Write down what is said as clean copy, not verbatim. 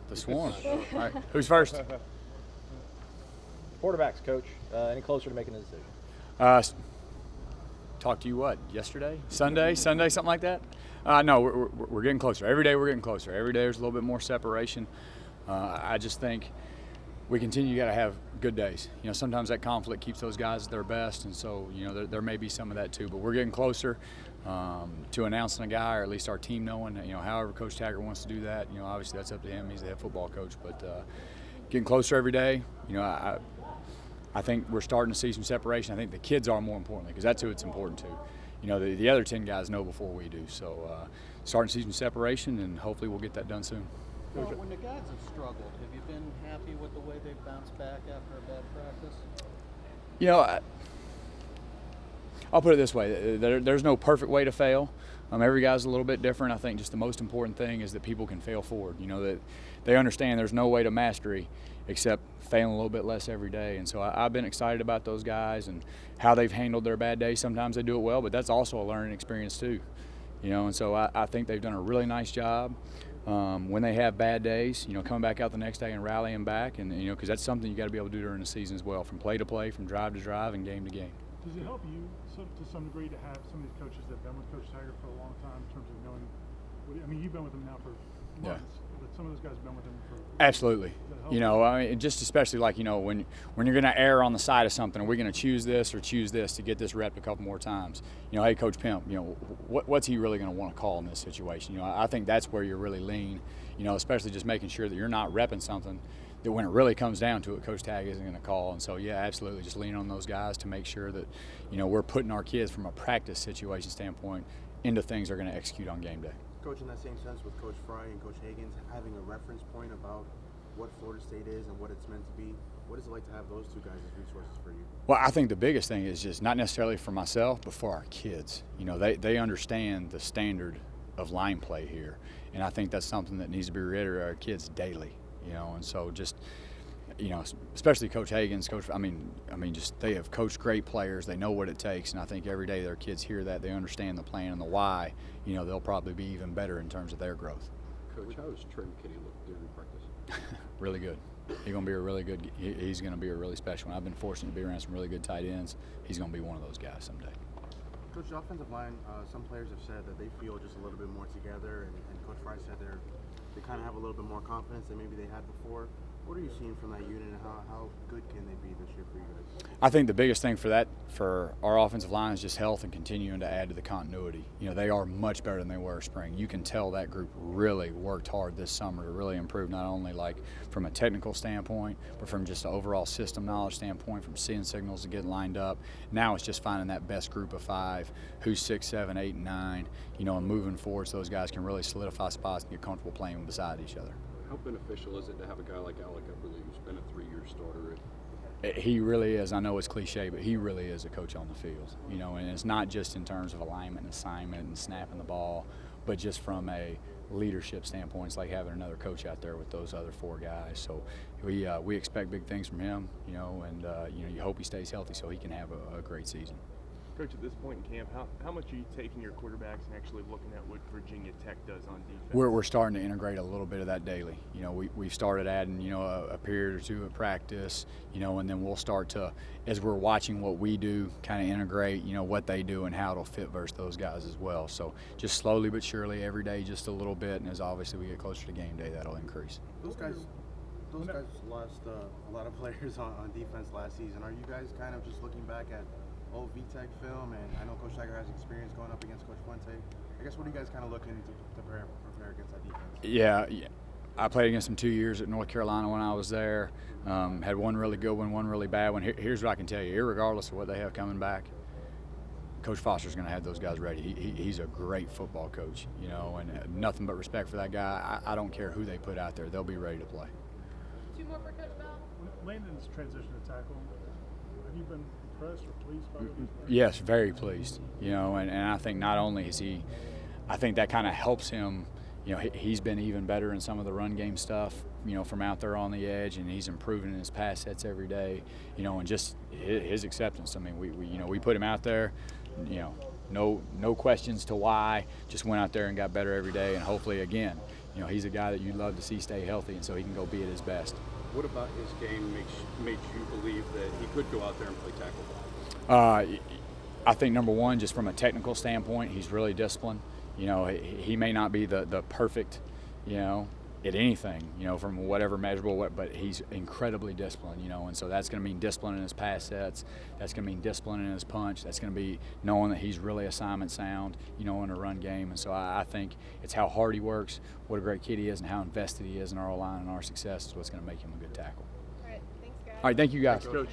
The Swarm. All right, who's first? Quarterbacks, Coach. Any closer to making a decision? Talked to you yesterday? Sunday, something like that? No, we're getting closer. Every day we're getting closer. Every day there's a little bit more separation. I just think we continue got to have good days. Sometimes that conflict keeps those guys at their best, and so there may be some of that too. But we're getting closer to announcing a guy, or at least our team knowing. However Coach Taggart wants to do that. Obviously that's up to him. He's the head football coach. But getting closer every day. I think we're starting to see some separation. I think the kids are more importantly, because that's who it's important to. The other 10 guys know before we do. So starting to see some separation, and hopefully we'll get that done soon. Well, when the guys have struggled, have you been happy with the way they've bounced back after a bad practice? I'll put it this way. There's no perfect way to fail. Every guy's a little bit different. I think just the most important thing is that people can fail forward. That they understand there's no way to mastery except failing a little bit less every day. And so I've been excited about those guys and how they've handled their bad days. Sometimes they do it well, but that's also a learning experience too. And so I think they've done a really nice job. When they have bad days, coming back out the next day and rallying back, and because that's something you got to be able to do during the season as well, from play to play, from drive to drive, and game to game. Does it help you to some degree to have some of these coaches that have been with Coach Taggart for a long time in terms of knowing? You've been with him now for months, but some of those guys have been with him for. Absolutely. Just especially like when you're going to err on the side of something, are we going to choose this or choose this to get this rep a couple more times? Hey, Coach Pimp, what's he really going to want to call in this situation? I think that's where you're really lean. Especially just making sure that you're not repping something that when it really comes down to it, Coach Tag isn't going to call. And so, absolutely, just lean on those guys to make sure that we're putting our kids from a practice situation standpoint into things they're going to execute on game day. Coach, in that same sense with Coach Fry and Coach Higgins, having a reference point about what Florida State is and what it's meant to be, what is it like to have those two guys as resources for you? Well, I think the biggest thing is just not necessarily for myself, but for our kids. They understand the standard of line play here, and I think that's something that needs to be reiterated to our kids daily. And so just especially Coach Higgins, just they have coached great players. They know what it takes, and I think every day their kids hear that, they understand the plan and the why. They'll probably be even better in terms of their growth. Coach, how does Trent Kitty look during practice? Really good. He's going to be a really good. He's going to be a really special one. I've been fortunate to be around some really good tight ends. He's going to be one of those guys someday. Coach, the offensive line, some players have said that they feel just a little bit more together, and Coach Fry said they kind of have a little bit more confidence than maybe they had before. What are you seeing from that unit, and how good can they be this year for you guys? I think the biggest thing for our offensive line is just health and continuing to add to the continuity. They are much better than they were spring. You can tell that group really worked hard this summer to really improve, not only like from a technical standpoint, but from just an overall system knowledge standpoint, from seeing signals and getting lined up. Now it's just finding that best group of 5, who's 6, 7, 8, and 9, and moving forward so those guys can really solidify spots and get comfortable playing beside each other. How beneficial is it to have a guy like Alec Epperly, who's been a 3-year starter? He really is. I know it's cliche, but he really is a coach on the field. And it's not just in terms of alignment and assignment and snapping the ball, but just from a leadership standpoint. It's like having another coach out there with those other 4 guys. So we expect big things from him, and you hope he stays healthy so he can have a great season. Coach, at this point in camp, how much are you taking your quarterbacks and actually looking at what Virginia Tech does on defense? We're starting to integrate a little bit of that daily. We've started adding, a period or two of practice, and then we'll start to, as we're watching what we do, kind of integrate, what they do and how it'll fit versus those guys as well. So just slowly but surely, every day just a little bit, and as obviously we get closer to game day, that'll increase. Those guys lost a lot of players on defense last season. Are you guys kind of just looking back at old VTech film, and I know Coach Tiger has experience going up against Coach Fuente. I guess what are you guys kind of looking to prepare against that defense? Yeah. I played against them 2 years at North Carolina when I was there. Had one really good one, one really bad one. Here's what I can tell you. Irregardless of what they have coming back, Coach Foster's going to have those guys ready. He's a great football coach, and nothing but respect for that guy. I don't care who they put out there. They'll be ready to play. 2 more for Coach Bell. Landon's transition to tackle, have you been impressed or pleased by it? Yes, very pleased. And I think not only is he, I think that kind of helps him. He's been even better in some of the run game stuff, from out there on the edge, and he's improving in his pass sets every day, and just his acceptance. I mean, we put him out there, no questions to why, just went out there and got better every day, and hopefully again, you know, he's a guy that you'd love to see stay healthy, and so he can go be at his best. What about his game makes you believe that he could go out there and play tackle? I think number one, just from a technical standpoint, he's really disciplined. You know, he may not be the perfect, you know, at anything, you know, from whatever measurable, but he's incredibly disciplined, you know, and so that's going to mean discipline in his pass sets. That's going to mean discipline in his punch. That's going to be knowing that he's really assignment sound, you know, in a run game. And so I think it's how hard he works, what a great kid he is, and how invested he is in our line and our success is what's going to make him a good tackle. All right, thanks, guys. All right, thank you guys. Coach.